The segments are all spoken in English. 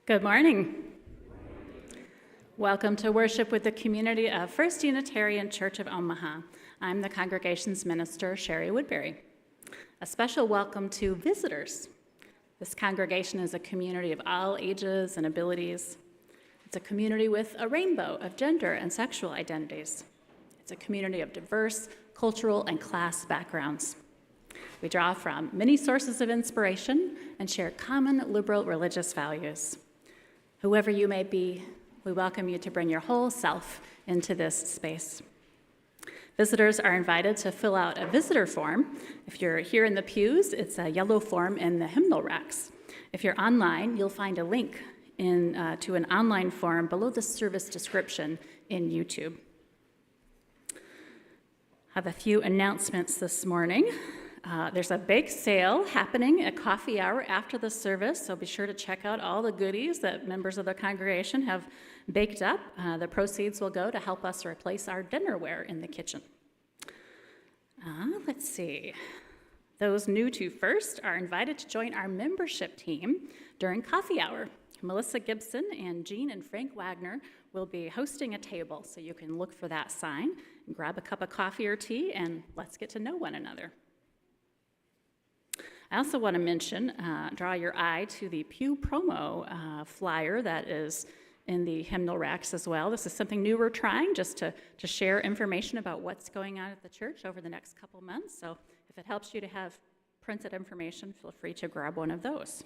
Good morning. Welcome to worship with the community of First Unitarian Church of Omaha. I'm the congregation's minister, Shari Woodbury. A special welcome to visitors. This congregation is a community of all ages and abilities. It's a community with a rainbow of gender and sexual identities. It's a community of diverse cultural and class backgrounds. We draw from many sources of inspiration and share common liberal religious values. Whoever you may be, we welcome you to bring your whole self into this space. Visitors are invited to fill out a visitor form. If you're here in the pews, it's a yellow form in the hymnal racks. If you're online, you'll find a link to an online form below the service description in YouTube. I have a few announcements this morning. There's a bake sale happening at coffee hour after the service, so be sure to check out all the goodies that members of the congregation have baked up. The proceeds will go to help us replace our dinnerware in the kitchen. Let's see. Those new to First are invited to join our membership team during coffee hour. Melissa Gibson and Jean and Frank Wagner will be hosting a table, so you can look for that sign and grab a cup of coffee or tea, and let's get to know one another. I also want to mention, draw your eye to the Pew promo flyer that is in the hymnal racks as well. This is something new we're trying, just to share information about what's going on at the church over the next couple months. So if it helps you to have printed information, feel free to grab one of those.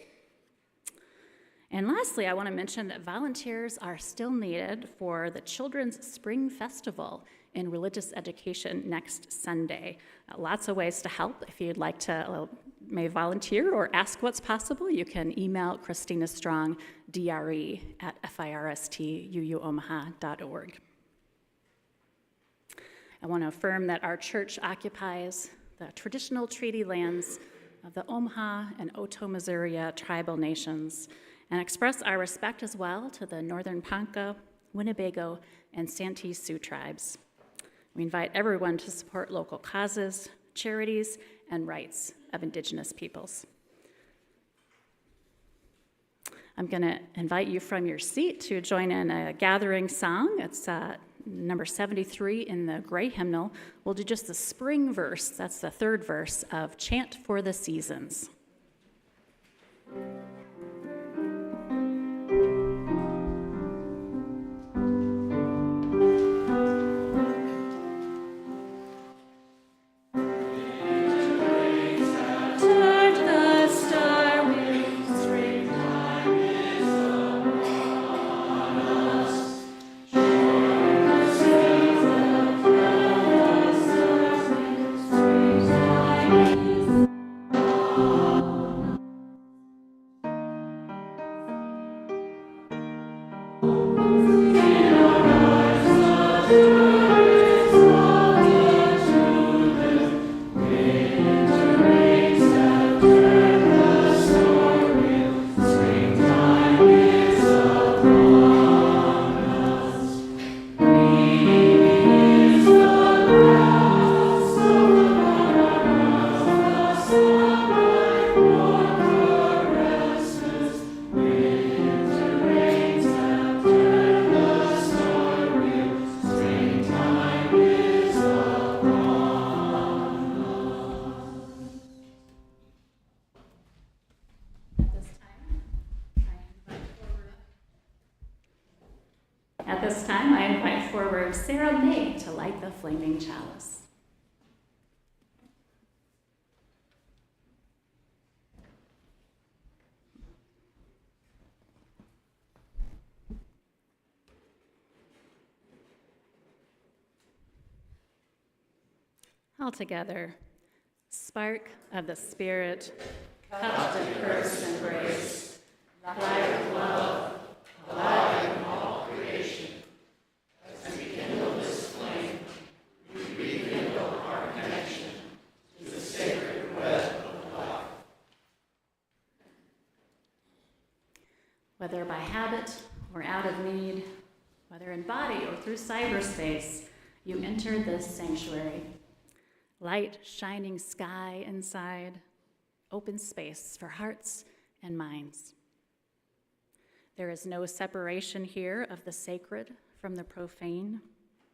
And lastly, I want to mention that volunteers are still needed for the Children's Spring Festival in Religious Education next Sunday. Lots of ways to help. If you'd like to may volunteer or ask what's possible, you can email Christina Strong, DRE, at firstuuomaha.org. I want to affirm that our church occupies the traditional treaty lands of the Omaha and Otoe-Missouri tribal nations, and express our respect as well to the Northern Ponca, Winnebago, and Santee Sioux tribes. We invite everyone to support local causes, charities, and rights of Indigenous peoples. I'm going to invite you from your seat to join in a gathering song. It's number 73 in the gray hymnal. We'll do just the spring verse. That's the third verse of Chant for the Seasons. At this time, I invite forward Sarah May to light the flaming chalice. All together, spark of the Spirit, cup of first embrace, light of love, alive in all creation. As we kindle this flame, we rekindle our connection to the sacred web of life. Whether by habit or out of need, whether in body or through cyberspace, you enter this sanctuary. Light, shining sky inside, open space for hearts and minds. There is no separation here of the sacred from the profane,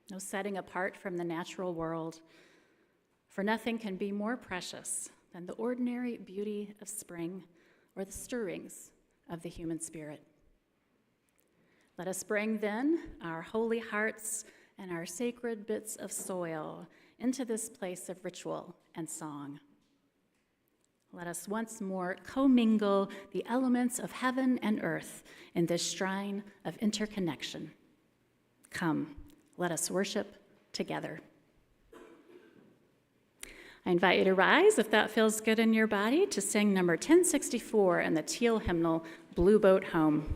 no setting apart from the natural world, for nothing can be more precious than the ordinary beauty of spring or the stirrings of the human spirit. Let us bring then our holy hearts and our sacred bits of soil into this place of ritual and song. Let us once more commingle the elements of heaven and earth in this shrine of interconnection. Come, let us worship together. I invite you to rise, if that feels good in your body, to sing number 1064 in the teal hymnal, Blue Boat Home.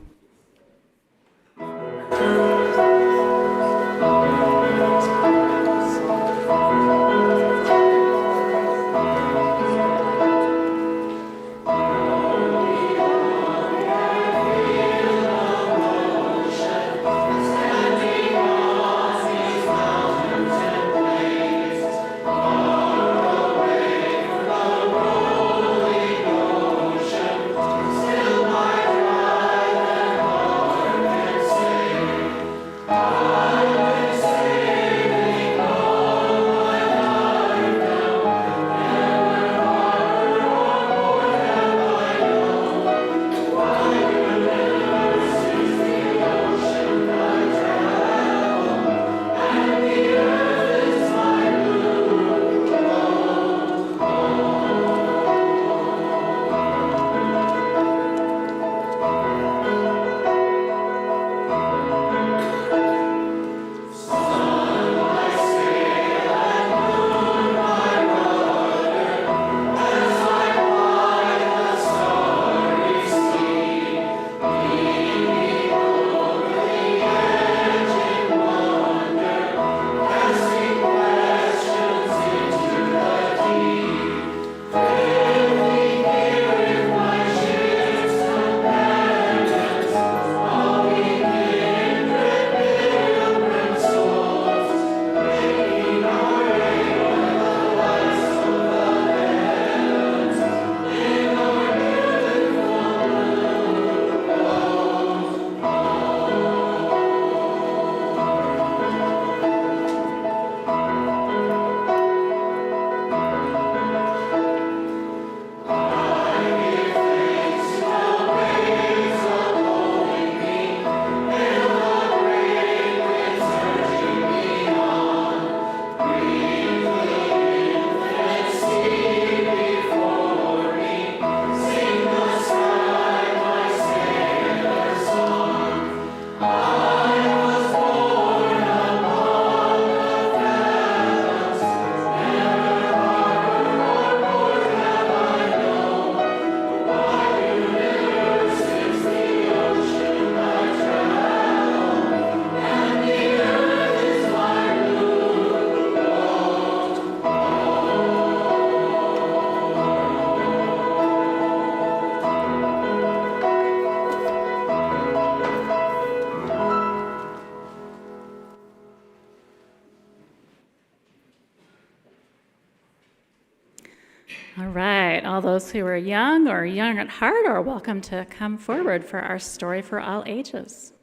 All right, all those who are young or young at heart are welcome to come forward for our story for all ages.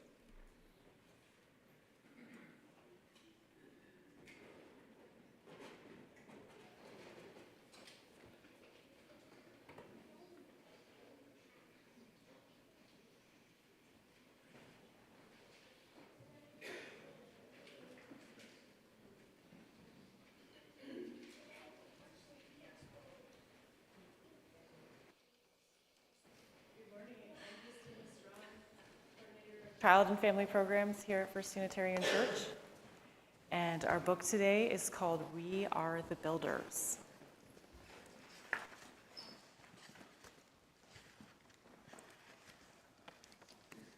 Child and Family Programs here at First Unitarian Church. And our book today is called We Are the Builders.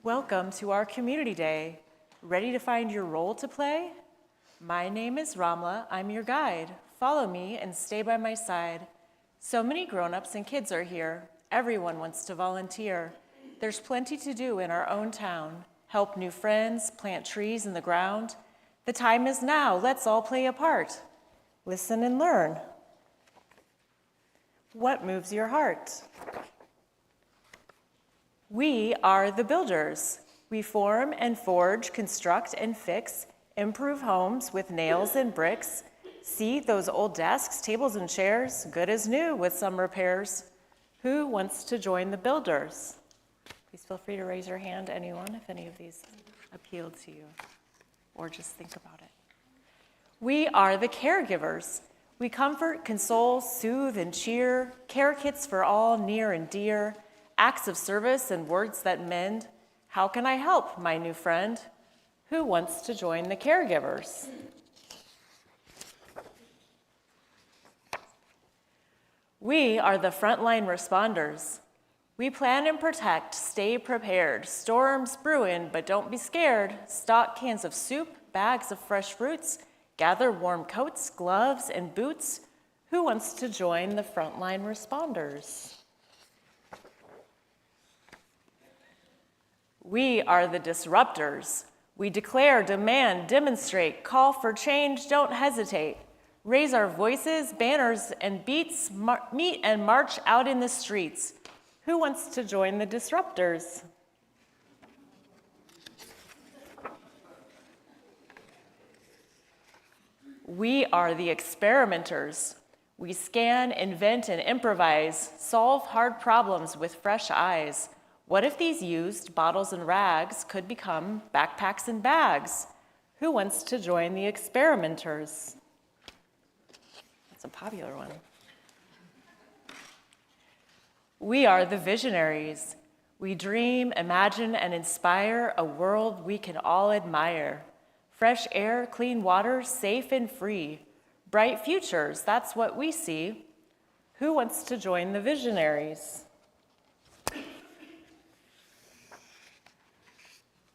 Welcome to our Community Day. Ready to find your role to play? My name is Ramla. I'm your guide. Follow me and stay by my side. So many grown-ups and kids are here. Everyone wants to volunteer. There's plenty to do in our own town. Help new friends, plant trees in the ground. The time is now, let's all play a part. Listen and learn. What moves your heart? We are the builders. We form and forge, construct and fix, improve homes with nails and bricks. See those old desks, tables, and chairs, good as new with some repairs. Who wants to join the builders? Please feel free to raise your hand, anyone, if any of these appeal to you, or just think about it. We are the caregivers. We comfort, console, soothe, and cheer, care kits for all near and dear, acts of service and words that mend. How can I help, my new friend? Who wants to join the caregivers? We are the frontline responders. We plan and protect, stay prepared. Storms brewing, but don't be scared. Stock cans of soup, bags of fresh fruits, gather warm coats, gloves, and boots. Who wants to join the frontline responders? We are the disruptors. We declare, demand, demonstrate, call for change, don't hesitate. Raise our voices, banners, and beats, meet and march out in the streets. Who wants to join the disruptors? We are the experimenters. We scan, invent, and improvise, solve hard problems with fresh eyes. What if these used bottles and rags could become backpacks and bags? Who wants to join the experimenters? That's a popular one. We are the visionaries. We dream, imagine, and inspire a world we can all admire. Fresh air, clean water, safe and free. Bright futures, that's what we see. Who wants to join the visionaries?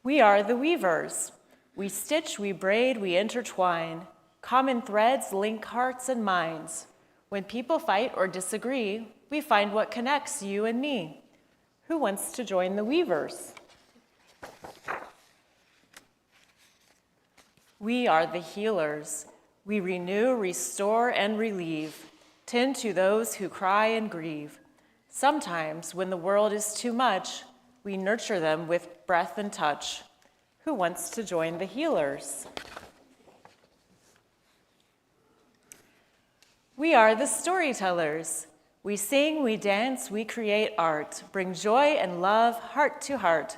We are the weavers. We stitch, we braid, we intertwine. Common threads link hearts and minds. When people fight or disagree, we find what connects you and me. Who wants to join the weavers? We are the healers. We renew, restore, and relieve. Tend to those who cry and grieve. Sometimes, when the world is too much, we nurture them with breath and touch. Who wants to join the healers? We are the storytellers. We sing, we dance, we create art, bring joy and love heart to heart.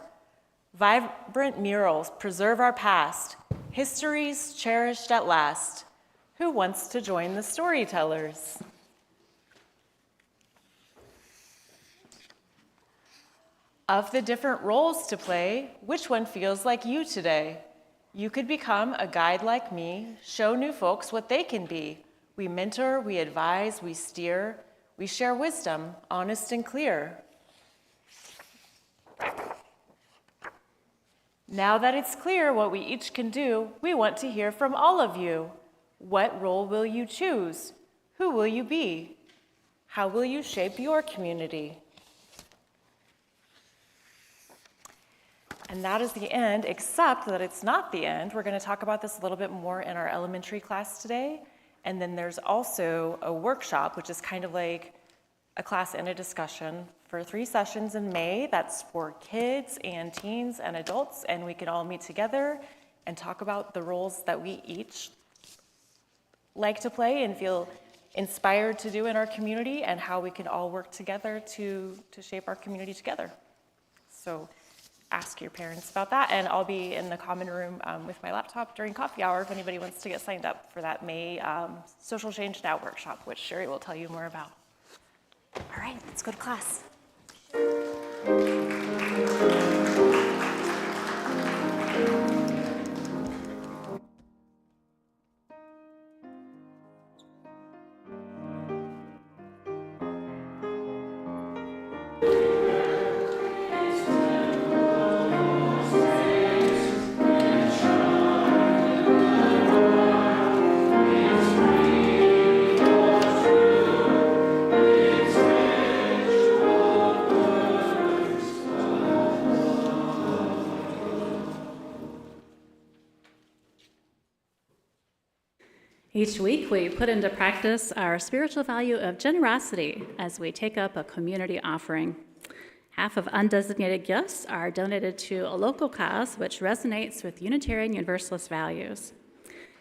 Vibrant murals preserve our past, histories cherished at last. Who wants to join the storytellers? Of the different roles to play, which one feels like you today? You could become a guide like me, show new folks what they can be. We mentor, we advise, we steer, we share wisdom, honest and clear. Now that it's clear what we each can do, we want to hear from all of you. What role will you choose? Who will you be? How will you shape your community? And that is the end, except that it's not the end. We're going to talk about this a little bit more in our elementary class today. And then there's also a workshop, which is kind of like a class and a discussion for 3 sessions in May. That's for kids and teens and adults, and we can all meet together and talk about the roles that we each like to play and feel inspired to do in our community, and how we can all work together to shape our community together. So ask your parents about that, and I'll be in the common room with my laptop during coffee hour if anybody wants to get signed up for that May Social Change Now workshop, which Shari will tell you more about. All right, let's go to class. Each week, we put into practice our spiritual value of generosity as we take up a community offering. Half of undesignated gifts are donated to a local cause which resonates with Unitarian Universalist values.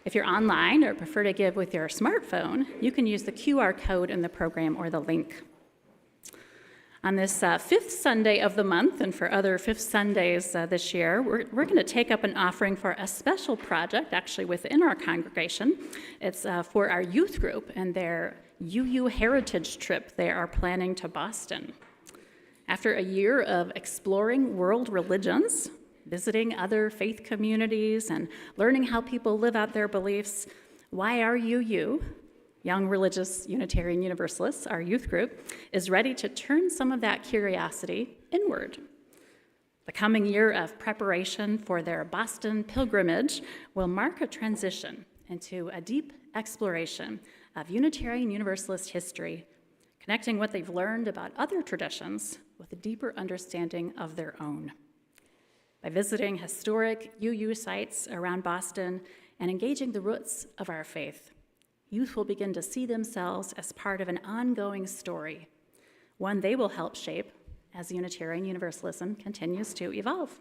If you're online or prefer to give with your smartphone, you can use the QR code in the program or the link. On this fifth Sunday of the month, and for other fifth Sundays this year, we're going to take up an offering for a special project, actually within our congregation. It's for our youth group and their UU Heritage trip they are planning to Boston. After a year of exploring world religions, visiting other faith communities, and learning how people live out their beliefs, YRUU, Young Religious Unitarian Universalists, our youth group, is ready to turn some of that curiosity inward. The coming year of preparation for their Boston pilgrimage will mark a transition into a deep exploration of Unitarian Universalist history, connecting what they've learned about other traditions with a deeper understanding of their own. By visiting historic UU sites around Boston and engaging the roots of our faith, youth will begin to see themselves as part of an ongoing story, one they will help shape as Unitarian Universalism continues to evolve.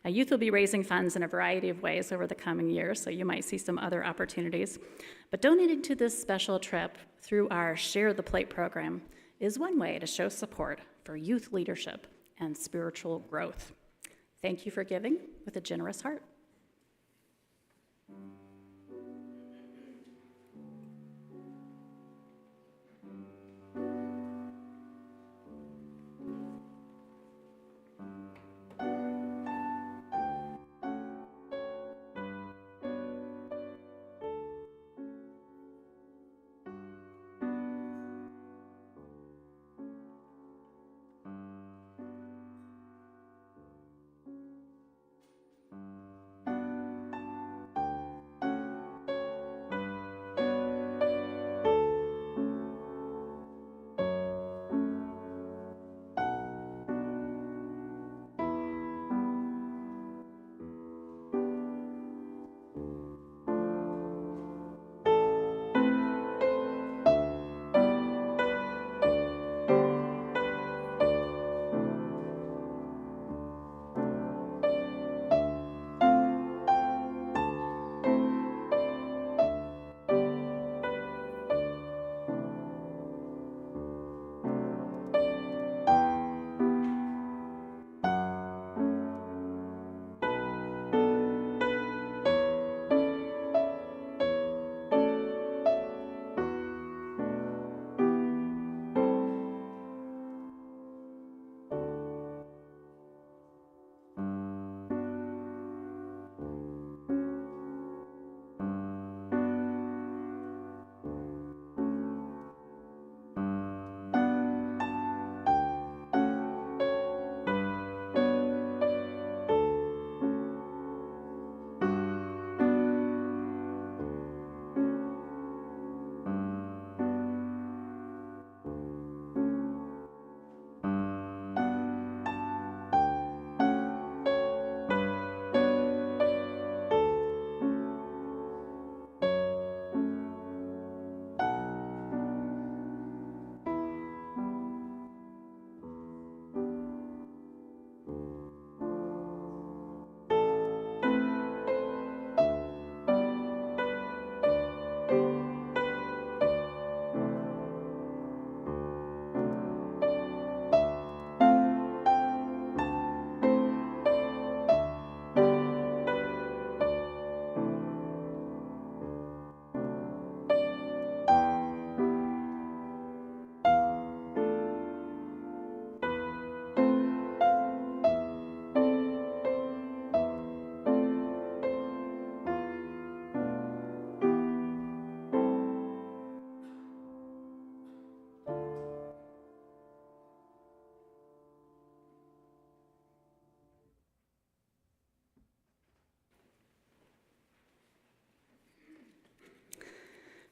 Now, youth will be raising funds in a variety of ways over the coming years, so you might see some other opportunities. But donating to this special trip through our Share the Plate program is one way to show support for youth leadership and spiritual growth. Thank you for giving with a generous heart.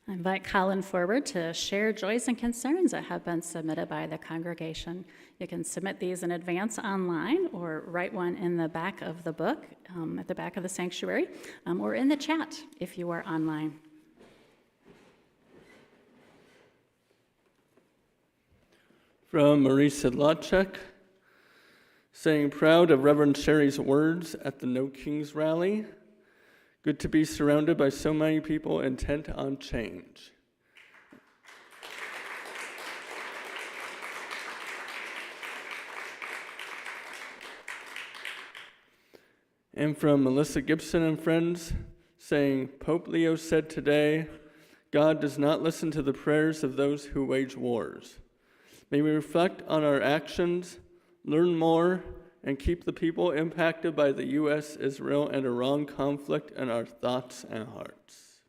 I invite Colin forward to share joys and concerns that have been submitted by the congregation. You can submit these in advance online or write one in the back of the book, at the back of the sanctuary, or in the chat if you are online. From Marie Sedlacek, saying proud of Reverend Shari's words at the No Kings rally. Good to be surrounded by so many people intent on change. And from Melissa Gibson and friends, saying, Pope Leo said today, God does not listen to the prayers of those who wage wars. May we reflect on our actions, learn more, and keep the people impacted by the U.S., Israel, and Iran conflict in our thoughts and hearts.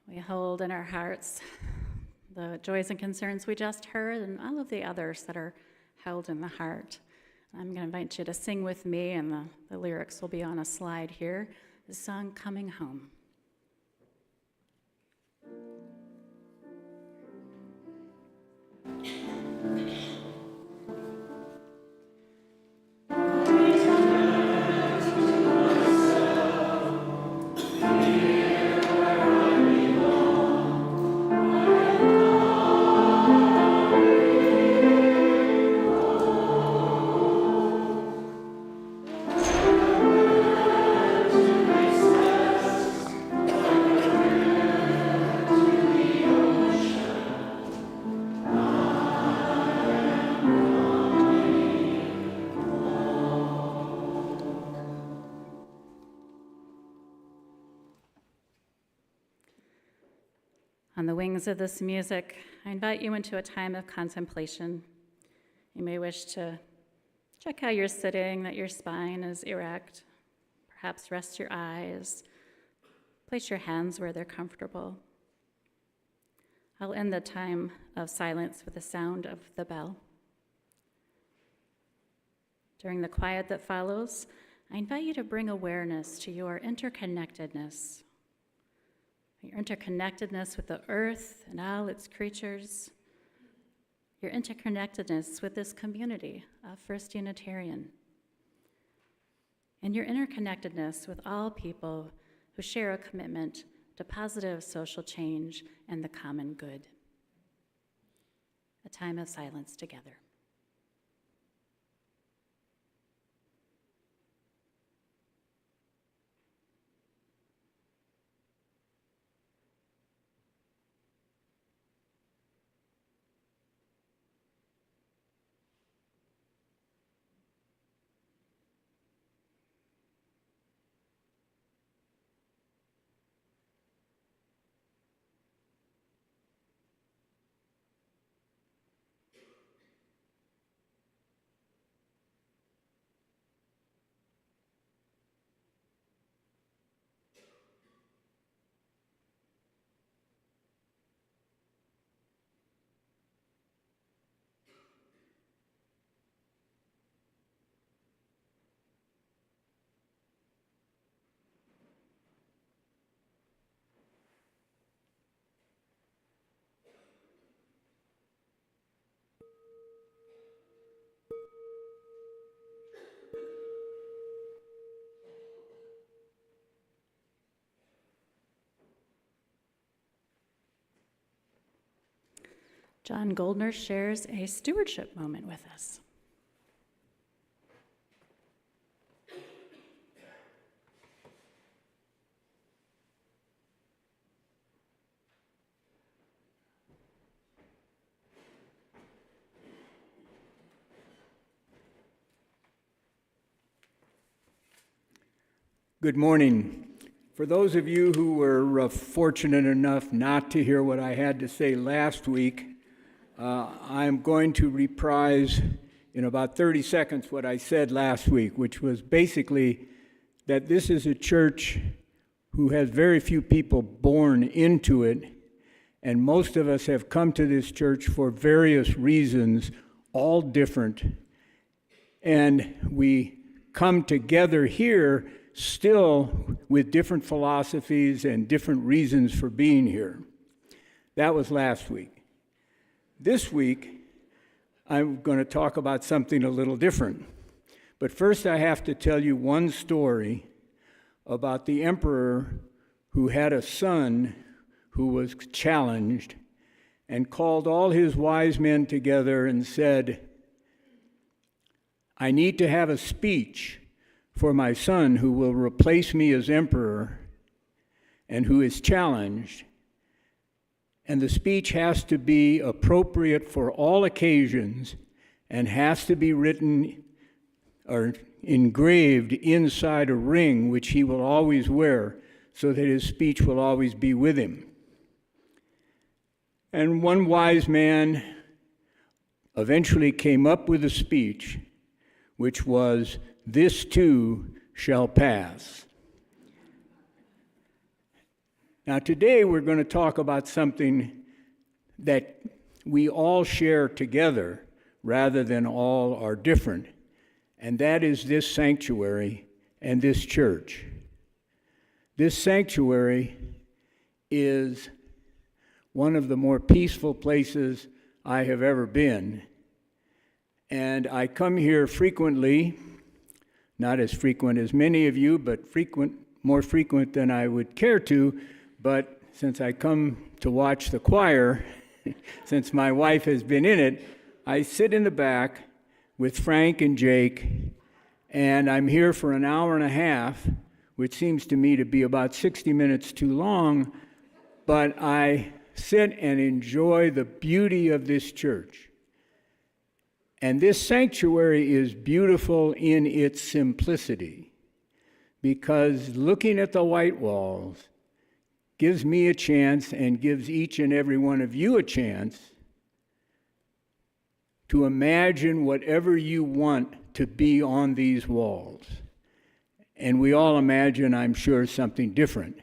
We hold in our hearts the joys and concerns we just heard and all of the others that are held in the heart. I'm going to invite you to sing with me, and the lyrics will be on a slide here. The song, Coming Home. On the wings of this music, I invite you into a time of contemplation. You may wish to check how you're sitting, that your spine is erect. Perhaps rest your eyes. Place your hands where they're comfortable. I'll end the time of silence with the sound of the bell. During the quiet that follows, I invite you to bring awareness to your interconnectedness with the earth and all its creatures, your interconnectedness with this community of First Unitarian, and your interconnectedness with all people who share a commitment to positive social change and the common good. A time of silence together. John Goldner shares a stewardship moment with us. Good morning. For those of you who were fortunate enough not to hear what I had to say last week, I'm going to reprise in about 30 seconds what I said last week, which was basically that this is a church who has very few people born into it, and most of us have come to this church for various reasons, all different. And we come together here still with different philosophies and different reasons for being here. That was last week. This week, I'm going to talk about something a little different. But first, I have to tell you one story about the emperor who had a son who was challenged and called all his wise men together and said, I need to have a speech for my son who will replace me as emperor and who is challenged. And the speech has to be appropriate for all occasions and has to be written or engraved inside a ring which he will always wear so that his speech will always be with him. And one wise man eventually came up with a speech which was, "This too shall pass." Now today we're going to talk about something that we all share together rather than all are different, and that is this sanctuary and this church. This sanctuary is one of the more peaceful places I have ever been. And I come here frequently, not as frequent as many of you, but more frequent than I would care to. But since I come to watch the choir, since my wife has been in it, I sit in the back with Frank and Jake, and I'm here for an hour and a half, which seems to me to be about 60 minutes too long, but I sit and enjoy the beauty of this church. And this sanctuary is beautiful in its simplicity, because looking at the white walls gives me a chance and gives each and every one of you a chance to imagine whatever you want to be on these walls. And we all imagine, I'm sure, something different.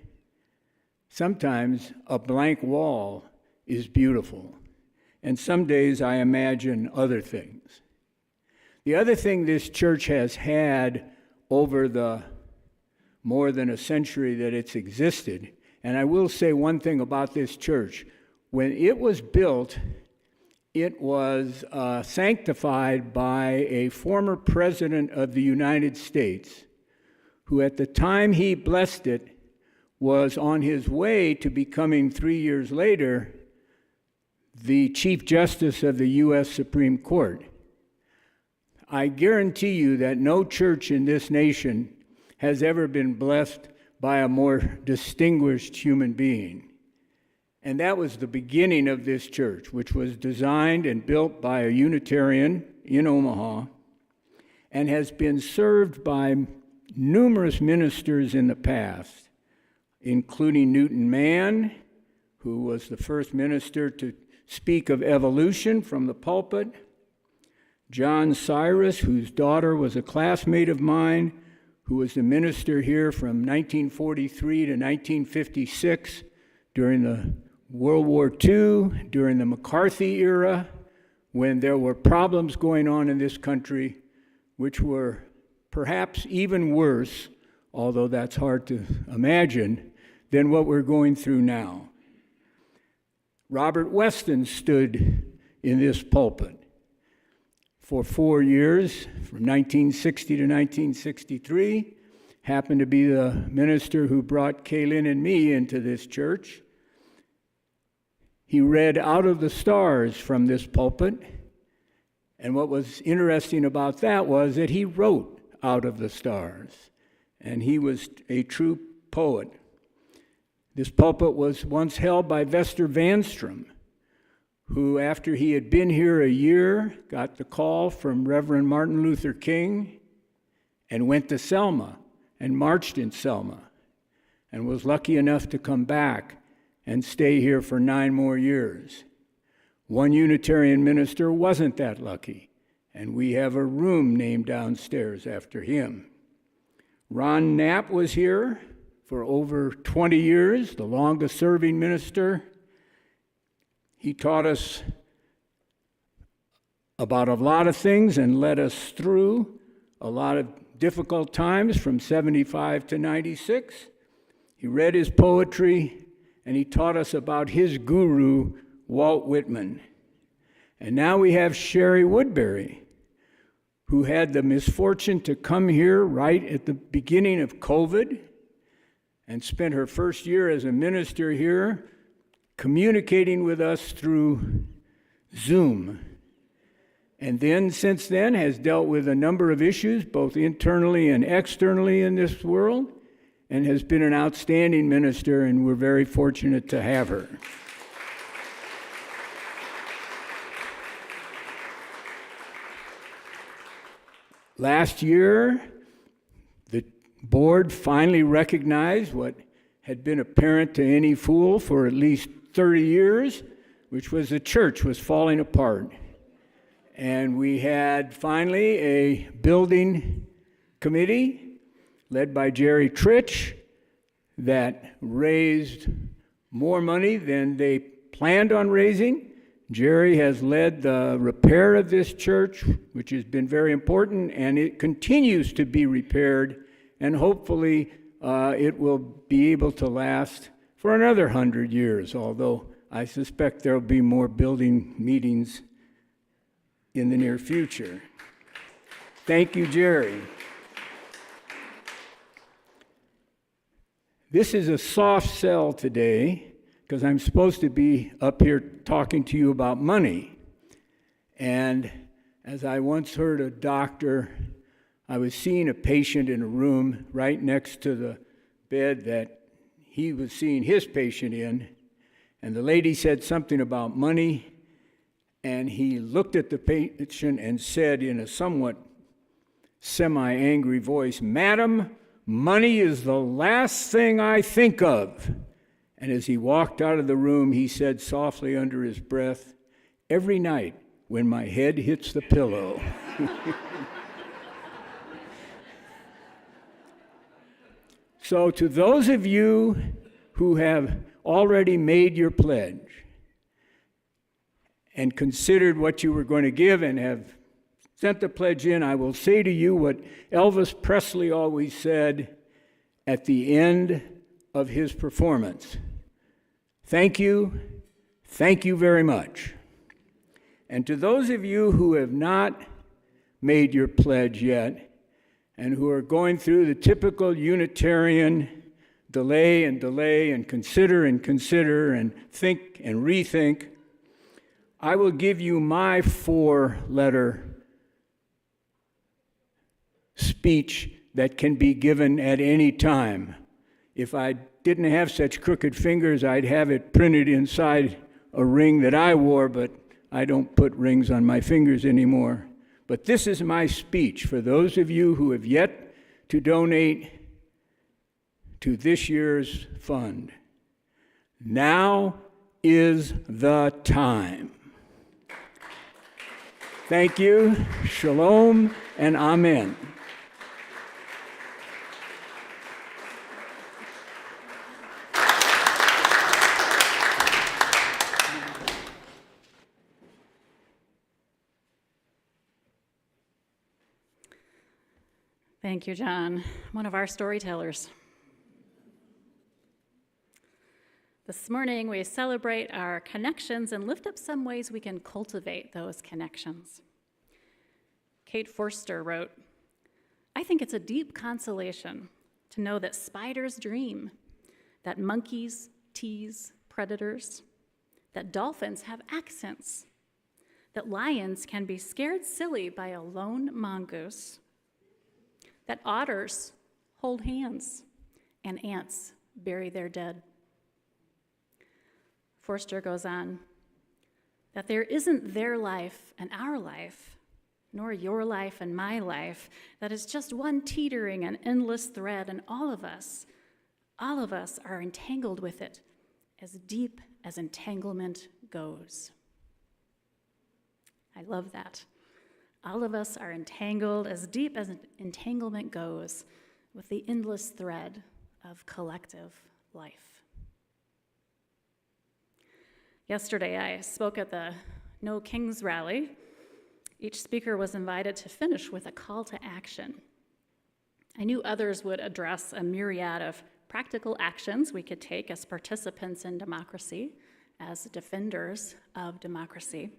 Sometimes a blank wall is beautiful, and some days I imagine other things. The other thing this church has had over the more than a century that it's existed, and I will say one thing about this church. When it was built, it was sanctified by a former president of the United States, who at the time he blessed it was on his way to becoming 3 years later the Chief Justice of the U.S. Supreme Court. I guarantee you that no church in this nation has ever been blessed by a more distinguished human being. And that was the beginning of this church, which was designed and built by a Unitarian in Omaha and has been served by numerous ministers in the past, including Newton Mann, who was the first minister to speak of evolution from the pulpit, John Cyrus, whose daughter was a classmate of mine, who was the minister here from 1943 to 1956 during the World War II, during the McCarthy era, when there were problems going on in this country, which were perhaps even worse, although that's hard to imagine, than what we're going through now. Robert Weston stood in this pulpit for 4 years, from 1960 to 1963, happened to be the minister who brought Kaylin and me into this church. He read out of the stars from this pulpit, and what was interesting about that was that he wrote out of the stars, and he was a true poet. This pulpit was once held by Vester Vanstrom, who, after he had been here a year, got the call from Reverend Martin Luther King and went to Selma and marched in Selma and was lucky enough to come back and stay here for 9 more years. One Unitarian minister wasn't that lucky, and we have a room named downstairs after him. Ron Knapp was here for over 20 years, the longest serving minister. He taught us about a lot of things and led us through a lot of difficult times from 75 to 96. He read his poetry, and he taught us about his guru, Walt Whitman. And now we have Shari Woodbury, who had the misfortune to come here right at the beginning of COVID and spent her first year as a minister here communicating with us through Zoom. And then, since then, has dealt with a number of issues, both internally and externally in this world, and has been an outstanding minister, and we're very fortunate to have her. Last year, the board finally recognized what had been apparent to any fool for at least 30 years, which was the church was falling apart. And we had finally a building committee led by Jerry Tritch that raised more money than they planned on raising. Jerry has led the repair of this church, which has been very important, and it continues to be repaired, and hopefully it will be able to last for another 100 years, although I suspect there will be more building meetings in the near future. Thank you, Jerry. This is a soft sell today because I'm supposed to be up here talking to you about money. And as I once heard a doctor, I was seeing a patient in a room right next to the bed that he was seeing his patient in, and the lady said something about money, and he looked at the patient and said in a somewhat semi-angry voice, "Madam, money is the last thing I think of." And as he walked out of the room, he said softly under his breath, "Every night when my head hits the pillow." So to those of you who have already made your pledge and considered what you were going to give and have sent the pledge in, I will say to you what Elvis Presley always said at the end of his performance. Thank you very much. And to those of you who have not made your pledge yet and who are going through the typical Unitarian delay and consider and think and rethink, I will give you my 4-letter speech that can be given at any time. If I didn't have such crooked fingers, I'd have it printed inside a ring that I wore, but I don't put rings on my fingers anymore. But this is my speech for those of you who have yet to donate to this year's fund. Now is the time. Thank you. Shalom and amen. Thank you, John, one of our storytellers. This morning, we celebrate our connections and lift up some ways we can cultivate those connections. Kate Forster wrote, "I think it's a deep consolation to know that spiders dream, that monkeys tease predators, that dolphins have accents, that lions can be scared silly by a lone mongoose, that otters hold hands and ants bury their dead." Forster goes on, that there isn't their life and our life, nor your life and my life, that is just one teetering and endless thread, and all of us are entangled with it, as deep as entanglement goes. I love that. All of us are entangled as deep as entanglement goes with the endless thread of collective life. Yesterday, I spoke at the No Kings rally. Each speaker was invited to finish with a call to action. I knew others would address a myriad of practical actions we could take as participants in democracy, as defenders of democracy.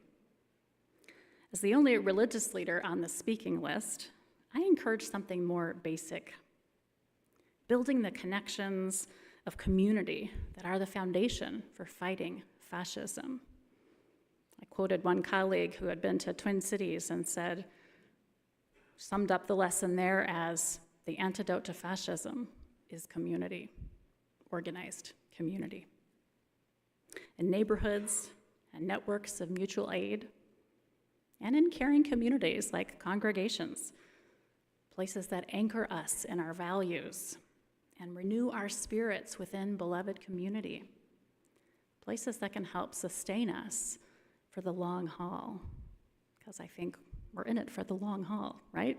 As the only religious leader on the speaking list, I encourage something more basic. Building the connections of community that are the foundation for fighting fascism. I quoted one colleague who had been to Twin Cities and summed up the lesson there as the antidote to fascism is community, organized community. In neighborhoods and networks of mutual aid, and in caring communities like congregations, places that anchor us in our values and renew our spirits within beloved community, places that can help sustain us for the long haul, because I think we're in it for the long haul, right?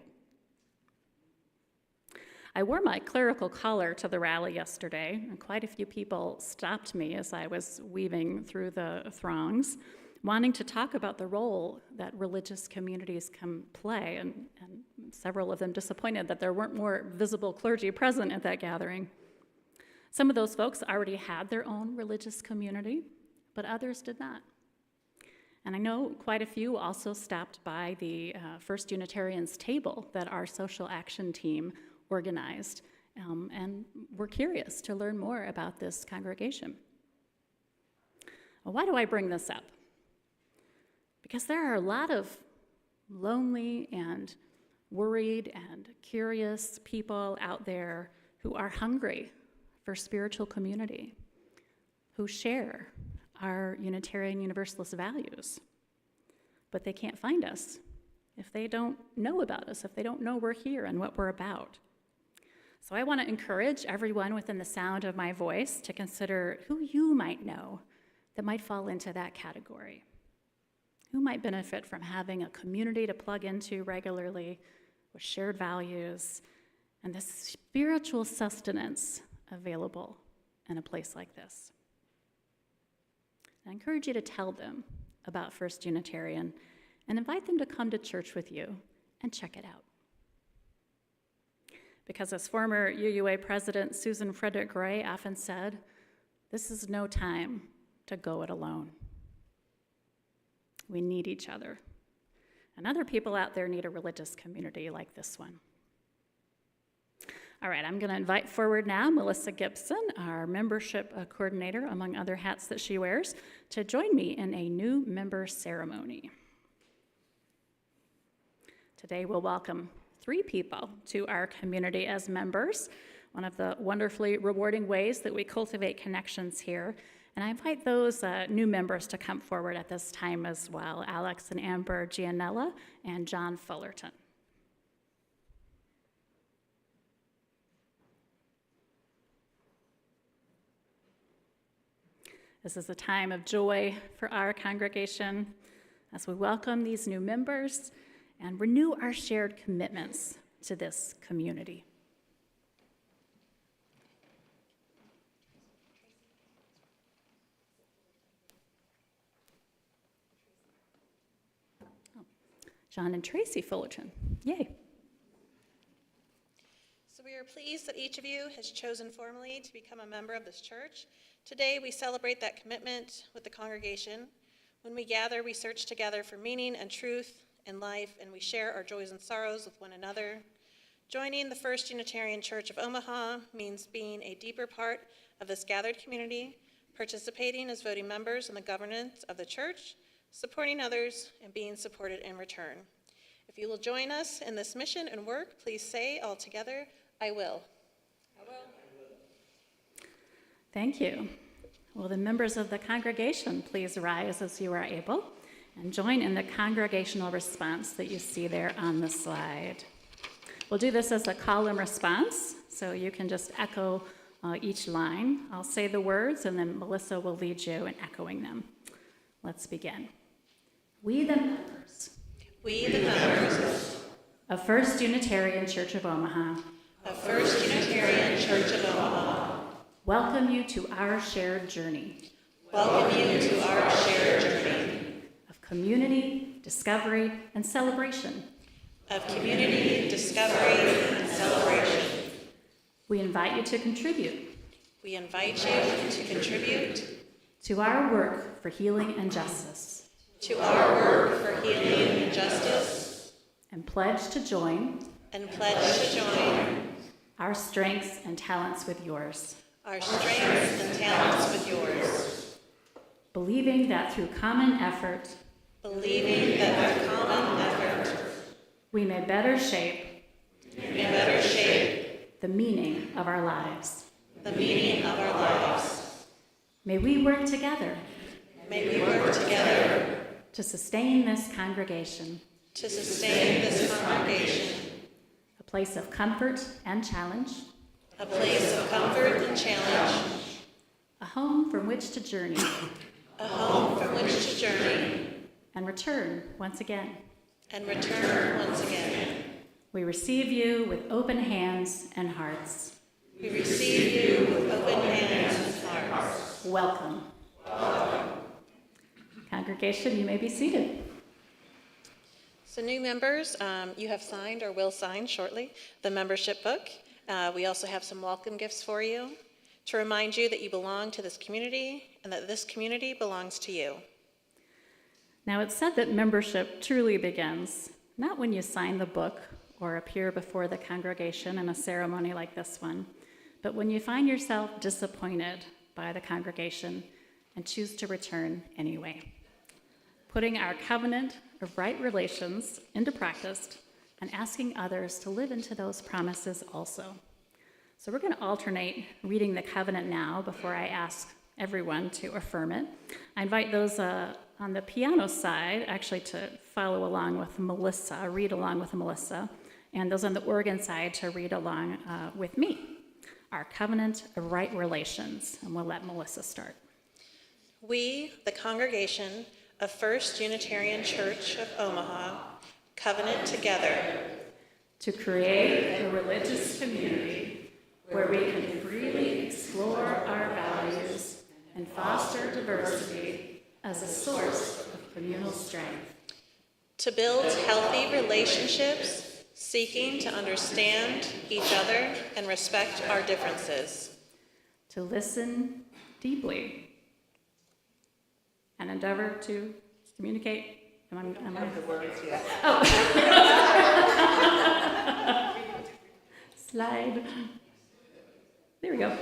I wore my clerical collar to the rally yesterday, and quite a few people stopped me as I was weaving through the throngs, wanting to talk about the role that religious communities can play, and several of them disappointed that there weren't more visible clergy present at that gathering. Some of those folks already had their own religious community, but others did not. And I know quite a few also stopped by the First Unitarians table that our social action team organized, and were curious to learn more about this congregation. Well, why do I bring this up? Because there are a lot of lonely and worried and curious people out there who are hungry for spiritual community, who share our Unitarian Universalist values, but they can't find us if they don't know about us, if they don't know we're here and what we're about. So I want to encourage everyone within the sound of my voice to consider who you might know that might fall into that category. Who might benefit from having a community to plug into regularly with shared values and the spiritual sustenance available in a place like this? I encourage you to tell them about First Unitarian and invite them to come to church with you and check it out. Because as former UUA President Susan Frederick Gray often said, this is no time to go it alone. We need each other. And other people out there need a religious community like this one. All right, I'm going to invite forward now Melissa Gibson, our membership coordinator, among other hats that she wears, to join me in a new member ceremony. Today we'll welcome 3 people to our community as members, one of the wonderfully rewarding ways that we cultivate connections here. And I invite those new members to come forward at this time as well, Alex and Amber Gianella and John Fullerton. This is a time of joy for our congregation as we welcome these new members and renew our shared commitments to this community. John and Tracy Fullerton, yay. So we are pleased that each of you has chosen formally to become a member of this church. Today we celebrate that commitment with the congregation. When we gather, we search together for meaning and truth in life, and we share our joys and sorrows with one another. Joining the First Unitarian Church of Omaha means being a deeper part of this gathered community, participating as voting members in the governance of the church, supporting others, and being supported in return. If you will join us in this mission and work, please say all together, I will. I will. Thank you. Will the members of the congregation please rise as you are able and join in the congregational response that you see there on the slide. We'll do this as a column response, so you can just echo each line. I'll say the words, and then Melissa will lead you in echoing them. Let's begin. We the members of First Unitarian Church of Omaha, welcome you to our shared journey. Of community, discovery, and celebration. We invite you to contribute. To our work for healing and justice. And pledge to join. Our strengths and talents with yours. believing that through common effort, we may better shape the meaning of our lives. May we work together to sustain this congregation, a place of comfort and challenge, a home from which to journey, and return once again. We receive you with open hands and hearts. Welcome. Congregation, you may be seated. So new members, you have signed or will sign shortly the membership book. We also have some welcome gifts for you to remind you that you belong to this community and that this community belongs to you. Now, it's said that membership truly begins not when you sign the book or appear before the congregation in a ceremony like this one, but when you find yourself disappointed by the congregation and choose to return anyway. Putting our covenant of right relations into practice and asking others to live into those promises also. So we're going to alternate reading the covenant now before I ask everyone to affirm it. I invite those on the piano side actually to follow along with Melissa, read along with Melissa, and those on the organ side to read along with me. Our covenant of right relations, and we'll let Melissa start. We, the congregation of First Unitarian Church of Omaha, covenant together to create a religious community where we can freely explore our values and foster diversity as a source of communal strength. To build healthy relationships, seeking to understand each other and respect our differences. To listen deeply and endeavor to communicate. Am I? The words, yeah. Oh. Slide. There we go.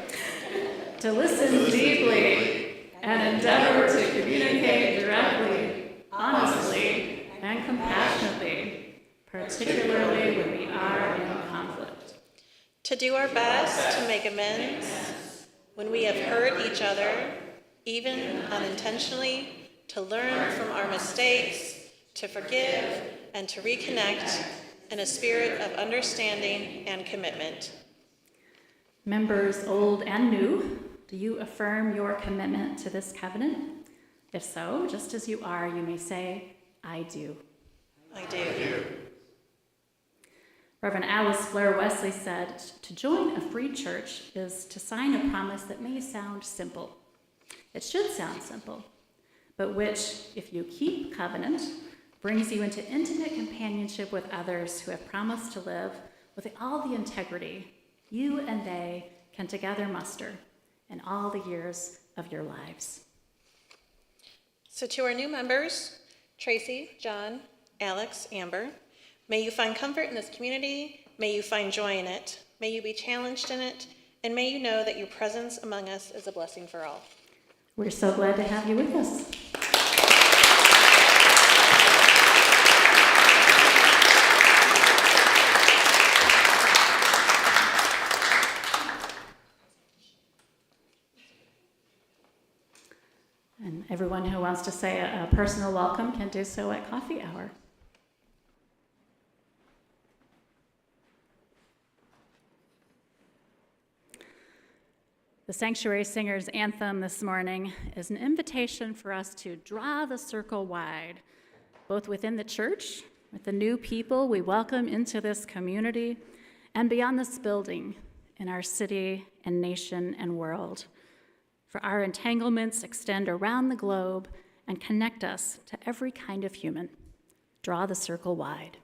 To listen deeply and endeavor to communicate directly, honestly, and compassionately, particularly when we are in conflict. To do our best to make amends when we have hurt each other, even unintentionally, to learn from our mistakes, to forgive, and to reconnect in a spirit of understanding and commitment. Members old and new, do you affirm your commitment to this covenant? If so, just as you are, you may say, I do. I do. Reverend Alice Blair Wesley said, to join a free church is to sign a promise that may sound simple. It should sound simple, but which, if you keep covenant, brings you into intimate companionship with others who have promised to live with all the integrity you and they can together muster in all the years of your lives. So to our new members, Tracy, John, Alex, Amber, may you find comfort in this community, may you find joy in it, may you be challenged in it, and may you know that your presence among us is a blessing for all. We're so glad to have you with us. And everyone who wants to say a personal welcome can do so at coffee hour. The Sanctuary Singers' anthem this morning is an invitation for us to draw the circle wide, both within the church, with the new people we welcome into this community, and beyond this building, in our city and nation and world. For our entanglements extend around the globe and connect us to every kind of human. Draw the circle wide.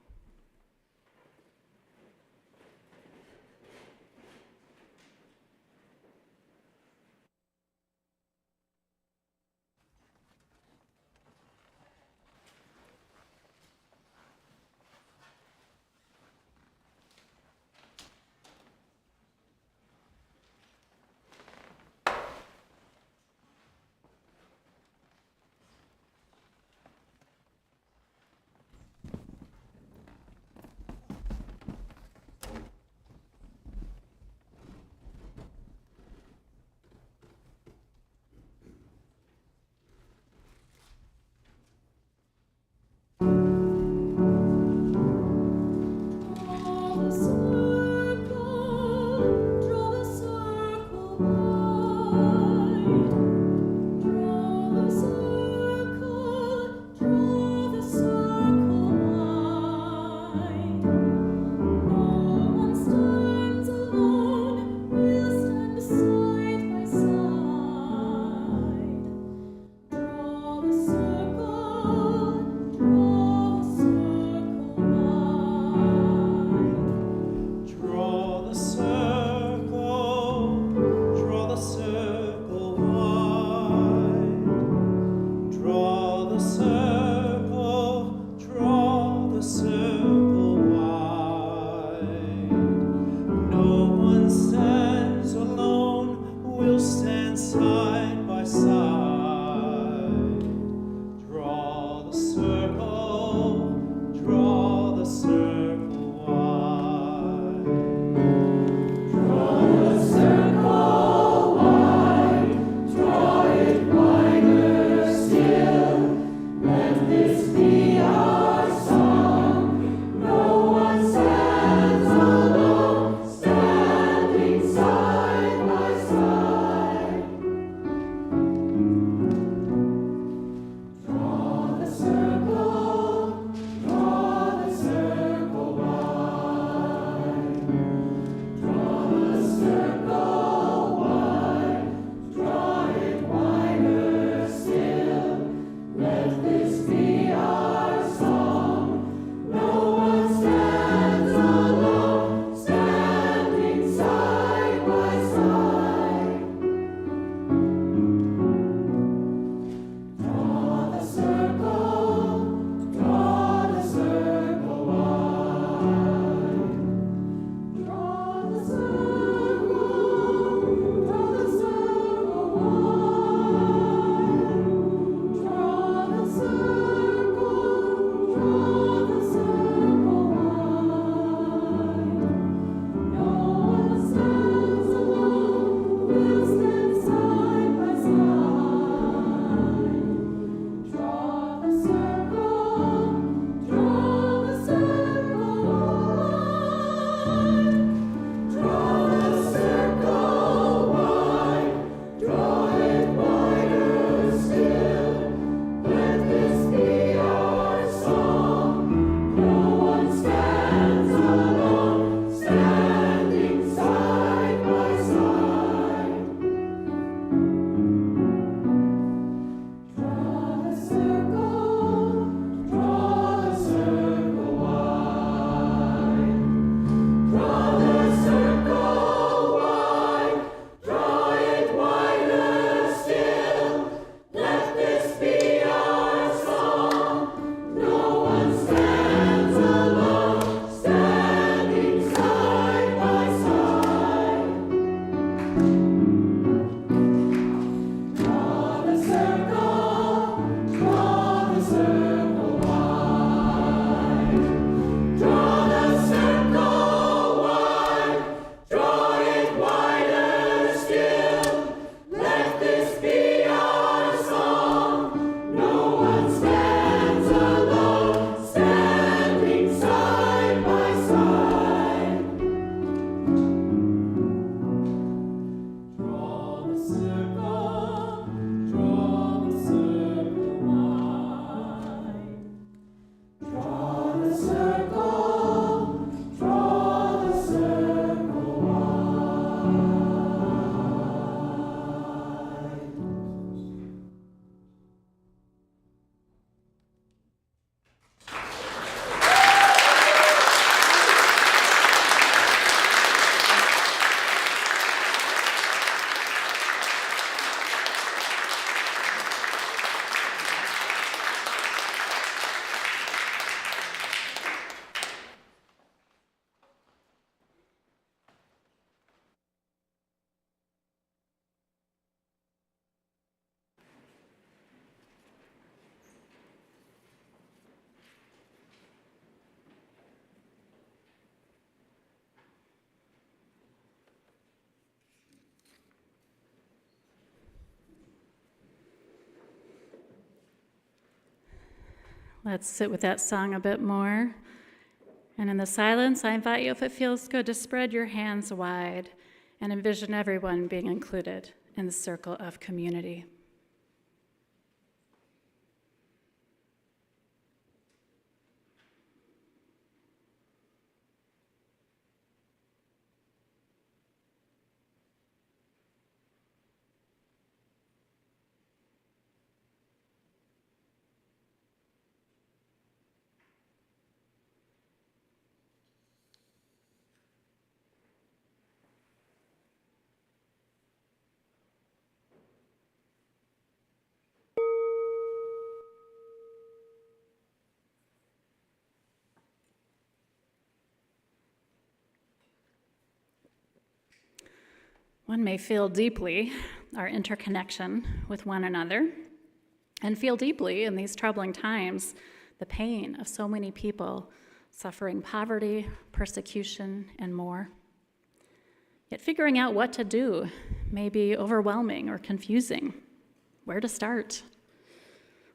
Let's sit with that song a bit more. And in the silence, I invite you, if it feels good, to spread your hands wide and envision everyone being included in the circle of community. One may feel deeply our interconnection with one another and feel deeply in these troubling times the pain of so many people suffering poverty, persecution, and more. Yet figuring out what to do may be overwhelming or confusing. Where to start?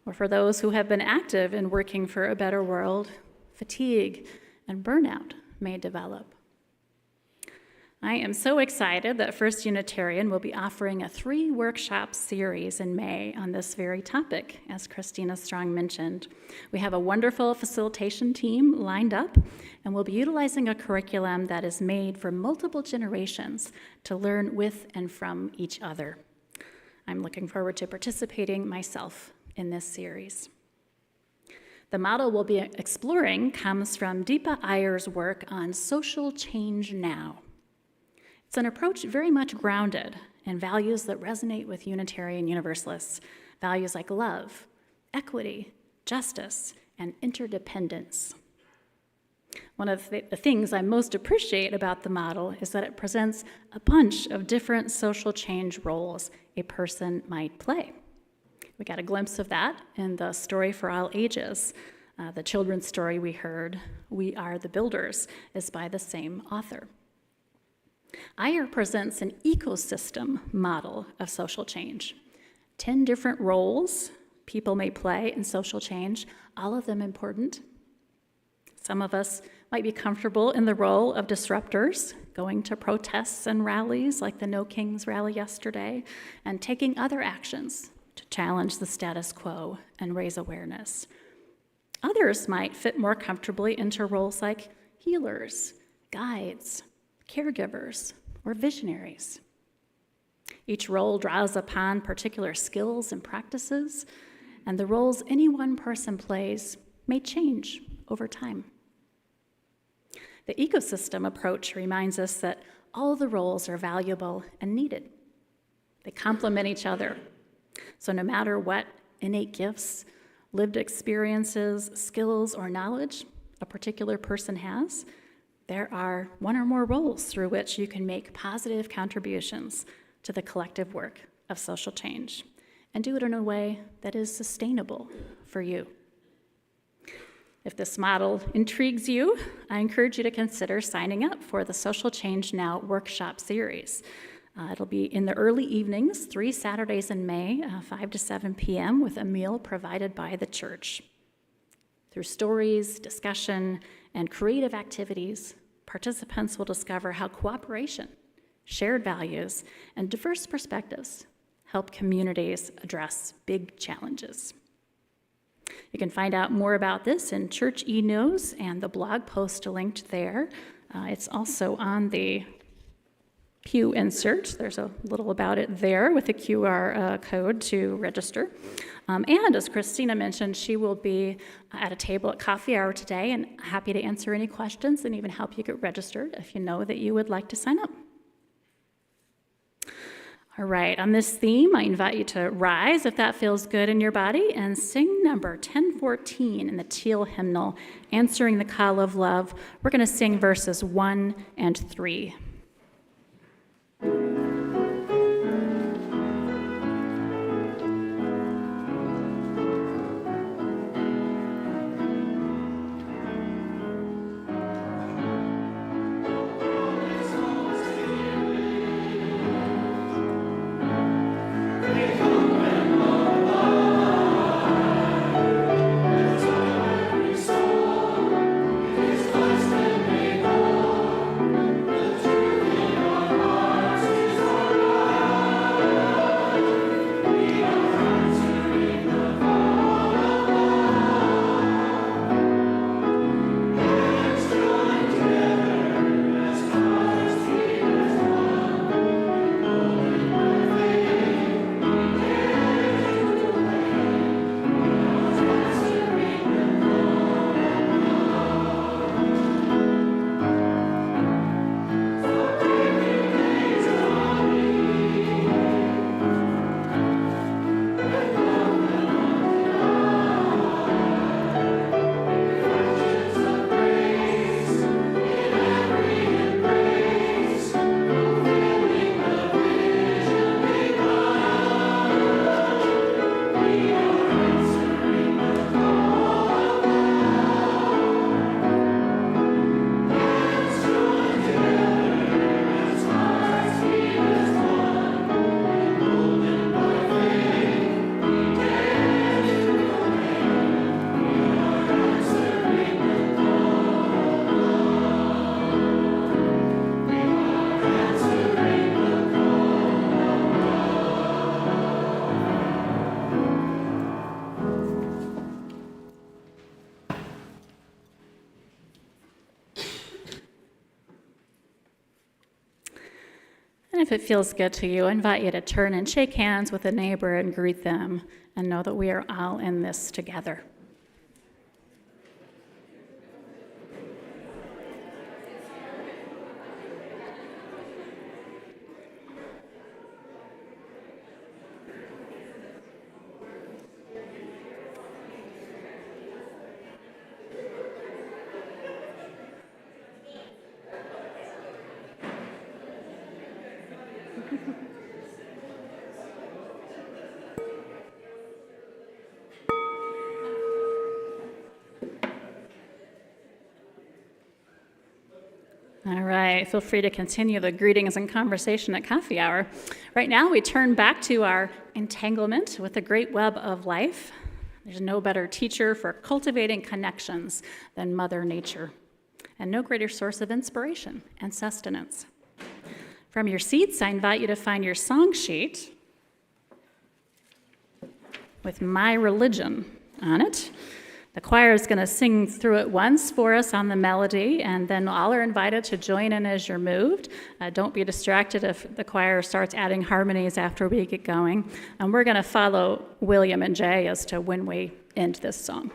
Or for those who have been active in working for a better world, fatigue and burnout may develop. I am so excited that First Unitarian will be offering a 3-workshop series in May on this very topic, as Christina Strong mentioned. We have a wonderful facilitation team lined up, and we'll be utilizing a curriculum that is made for multiple generations to learn with and from each other. I'm looking forward to participating myself in this series. The model we'll be exploring comes from Deepa Iyer's work on social change now. It's an approach very much grounded in values that resonate with Unitarian Universalists, values like love, equity, justice, and interdependence. One of the things I most appreciate about the model is that it presents a bunch of different social change roles a person might play. We got a glimpse of that in the Story for All Ages. The children's story we heard, We Are the Builders, is by the same author. Iyer presents an ecosystem model of social change. 10 different roles people may play in social change, all of them important. Some of us might be comfortable in the role of disruptors, going to protests and rallies like the No Kings rally yesterday, and taking other actions to challenge the status quo and raise awareness. Others might fit more comfortably into roles like healers, guides, caregivers, or visionaries. Each role draws upon particular skills and practices, and the roles any one person plays may change over time. The ecosystem approach reminds us that all the roles are valuable and needed. They complement each other. So no matter what innate gifts, lived experiences, skills, or knowledge a particular person has, there are one or more roles through which you can make positive contributions to the collective work of social change and do it in a way that is sustainable for you. If this model intrigues you, I encourage you to consider signing up for the Social Change Now workshop series. It'll be in the early evenings, 3 Saturdays in May, 5 to 7 p.m., with a meal provided by the church. Through stories, discussion, and creative activities, participants will discover how cooperation, shared values, and diverse perspectives help communities address big challenges. You can find out more about this in Church e-News and the blog post linked there. It's also on the Pew insert. There's a little about it there with a QR code to register. And as Christina mentioned, she will be at a table at coffee hour today and happy to answer any questions and even help you get registered if you know that you would like to sign up. All right, on this theme, I invite you to rise if that feels good in your body and sing number 1014 in the Teal hymnal, Answering the Call of Love. We're going to sing verses 1 and 3. And if it feels good to you, I invite you to turn and shake hands with a neighbor and greet them and know that we are all in this together. All right, feel free to continue the greetings and conversation at coffee hour. Right now, we turn back to our entanglement with the great web of life. There's no better teacher for cultivating connections than Mother Nature, and no greater source of inspiration and sustenance. From your seats, I invite you to find your song sheet with My Religion on it. The choir is going to sing through it once for us on the melody, and then all are invited to join in as you're moved. Don't be distracted if the choir starts adding harmonies after we get going. And we're going to follow William and Jay as to when we end this song.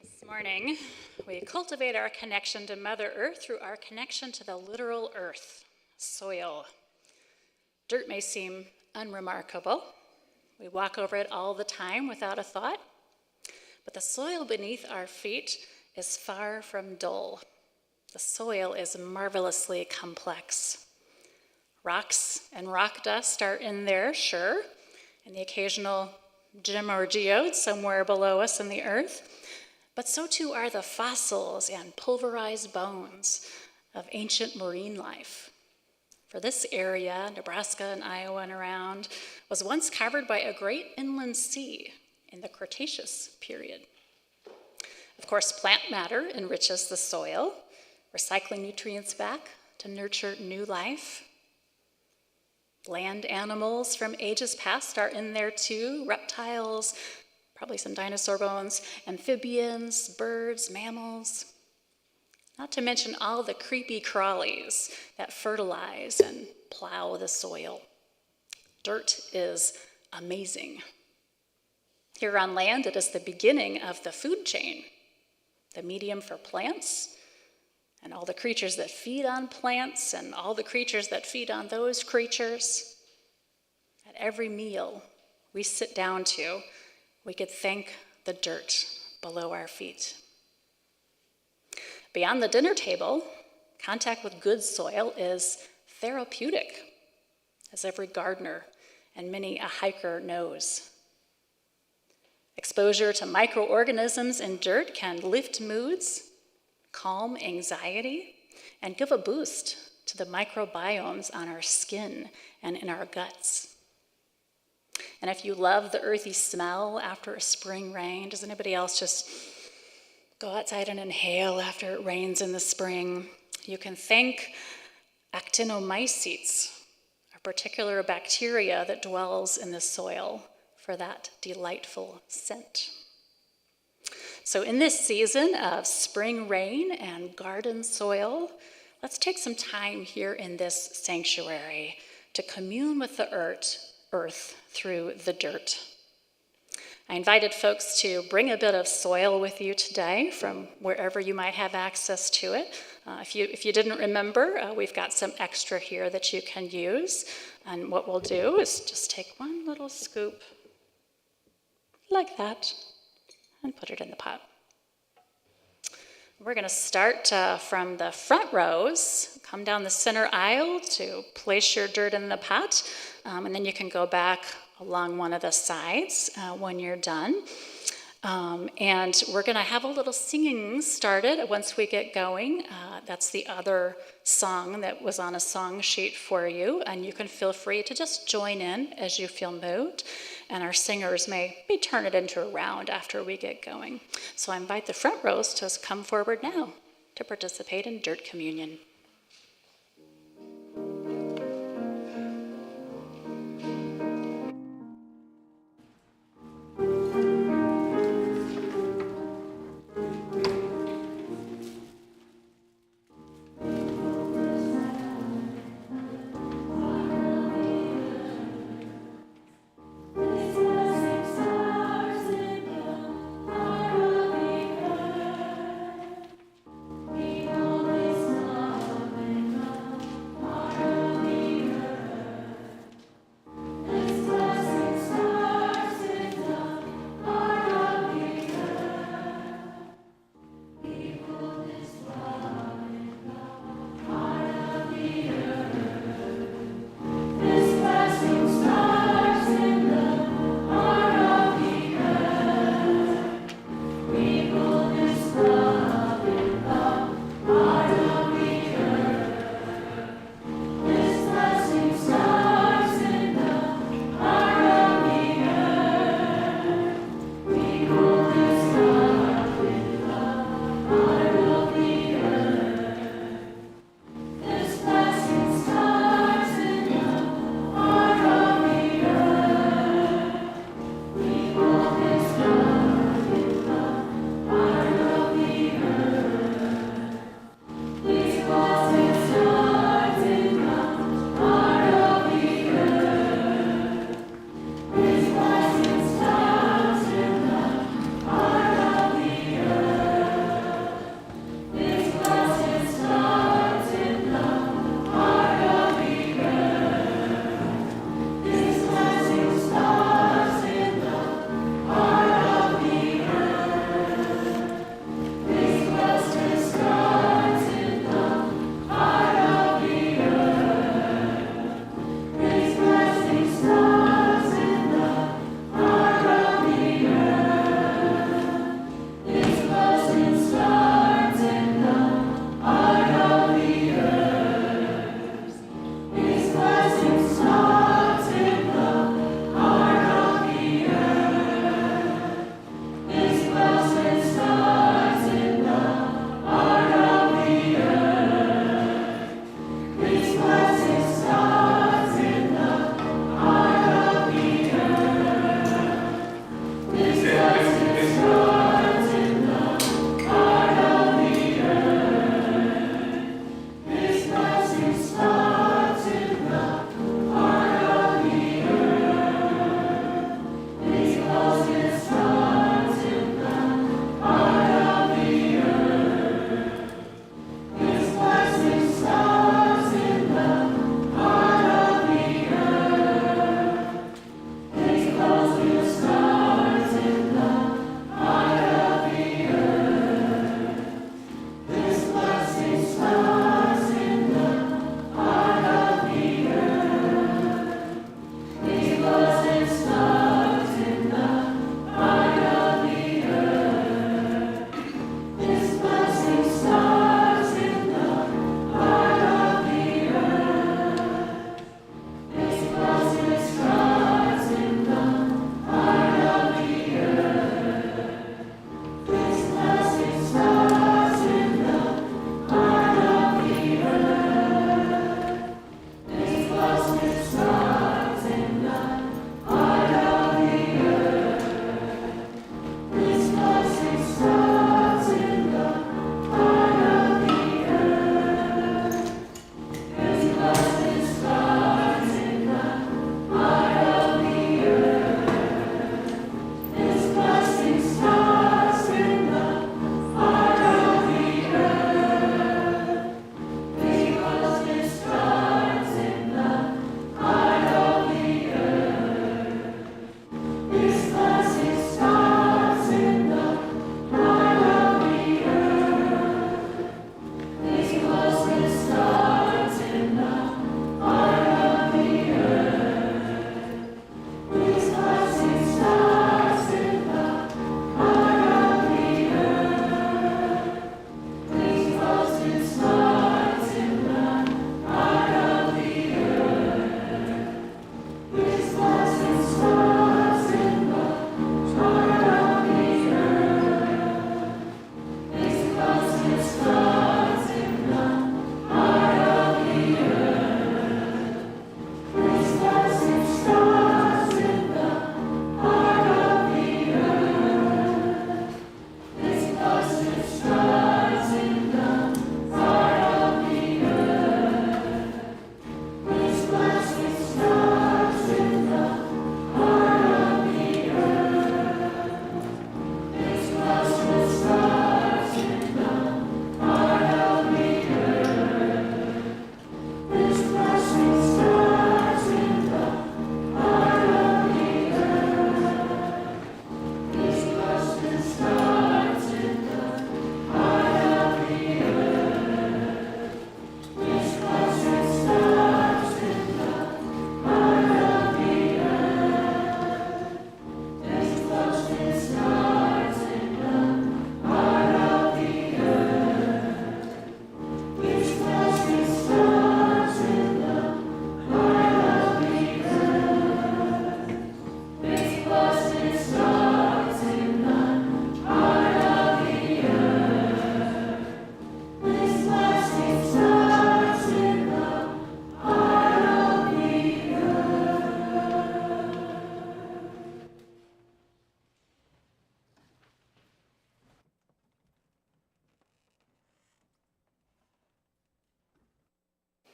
This morning, we cultivate our connection to Mother Earth through our connection to the literal earth, soil. Dirt may seem unremarkable. We walk over it all the time without a thought. But the soil beneath our feet is far from dull. The soil is marvelously complex. Rocks and rock dust are in there, sure, and the occasional gem or geode somewhere below us in the earth. But so too are the fossils and pulverized bones of ancient marine life. For this area, Nebraska and Iowa and around, was once covered by a great inland sea in the Cretaceous period. Of course, plant matter enriches the soil, recycling nutrients back to nurture new life. Land animals from ages past are in there too, reptiles, probably some dinosaur bones, amphibians, birds, mammals. Not to mention all the creepy crawlies that fertilize and plow the soil. Dirt is amazing. Here on land, it is the beginning of the food chain, the medium for plants, and all the creatures that feed on plants, and all the creatures that feed on those creatures. At every meal we sit down to, we could thank the dirt below our feet. Beyond the dinner table, contact with good soil is therapeutic, as every gardener and many a hiker knows. Exposure to microorganisms in dirt can lift moods, calm anxiety, and give a boost to the microbiomes on our skin and in our guts. And if you love the earthy smell after a spring rain, does anybody else just go outside and inhale after it rains in the spring? You can thank actinomycetes, a particular bacteria that dwells in the soil, for that delightful scent. So in this season of spring rain and garden soil, let's take some time here in this sanctuary to commune with the earth through the dirt. I invited folks to bring a bit of soil with you today from wherever you might have access to it. If you didn't remember, we've got some extra here that you can use. And what we'll do is just take one little scoop like that and put it in the pot. We're going to start from the front rows, come down the center aisle to place your dirt in the pot, and then you can go back along one of the sides when you're done. And we're going to have a little singing started once we get going. That's the other song that was on a song sheet for you, and you can feel free to just join in as you feel moved. And our singers may turn it into a round after we get going. So I invite the front rows to come forward now to participate in Dirt Communion.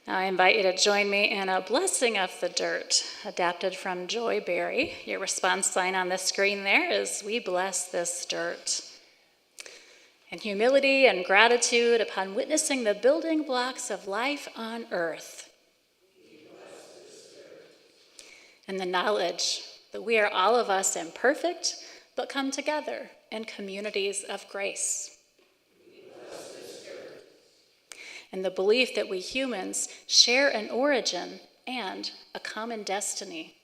Now I invite you to join me in a blessing of the dirt, adapted from Joy Berry. Your response sign on the screen there is, "We bless this dirt." In humility and gratitude upon witnessing the building blocks of life on earth. And the knowledge that we are all of us imperfect, but come together in communities of grace. And the belief that we humans share an origin and a common destiny.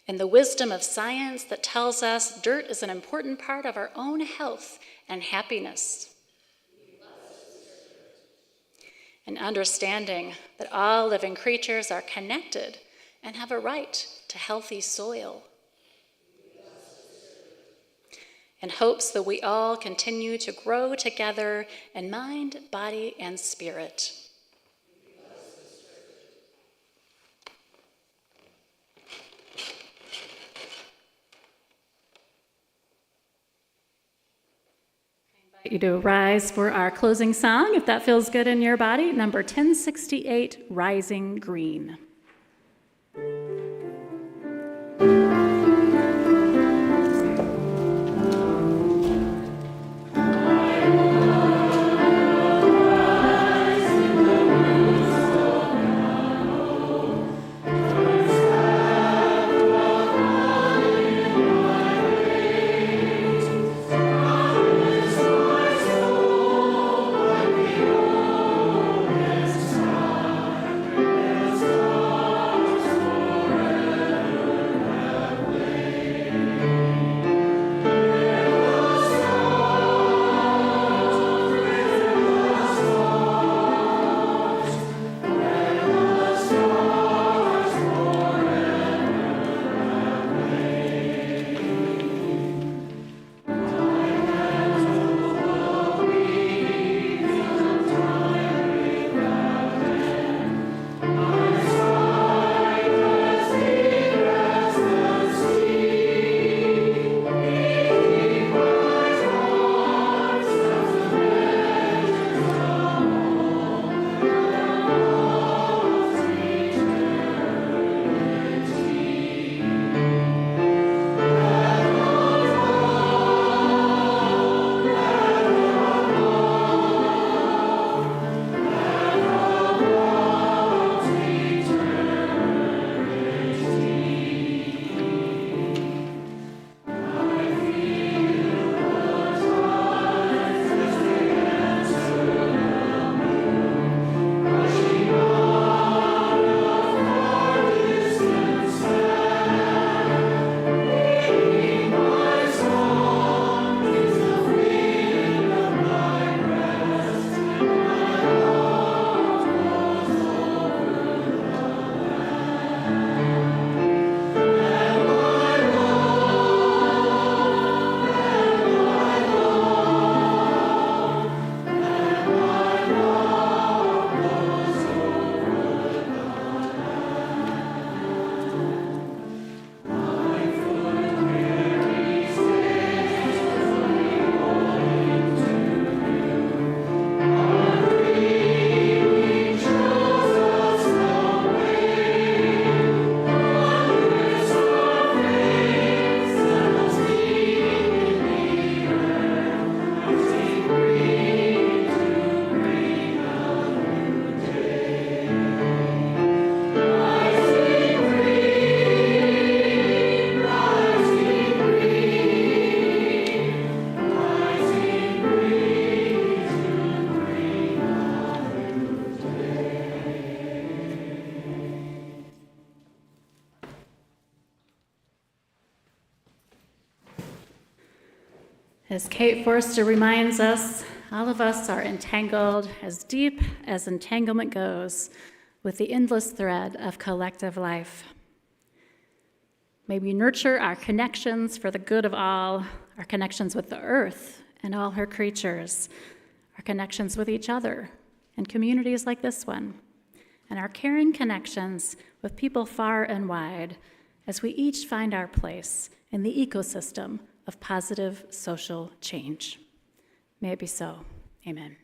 And the wisdom of science that tells us dirt is an important part of our own health and happiness. And understanding that all living creatures are connected and have a right to healthy soil. And hopes that we all continue to grow together in mind, body, and spirit. I invite you to rise for our closing song, if that feels good in your body, number 1068, Rising Green. As Kate Forster reminds us, all of us are entangled as deep as entanglement goes with the endless thread of collective life. May we nurture our connections for the good of all, our connections with the earth and all her creatures, our connections with each other and communities like this one, and our caring connections with people far and wide as we each find our place in the ecosystem of positive social change. May it be so. Amen.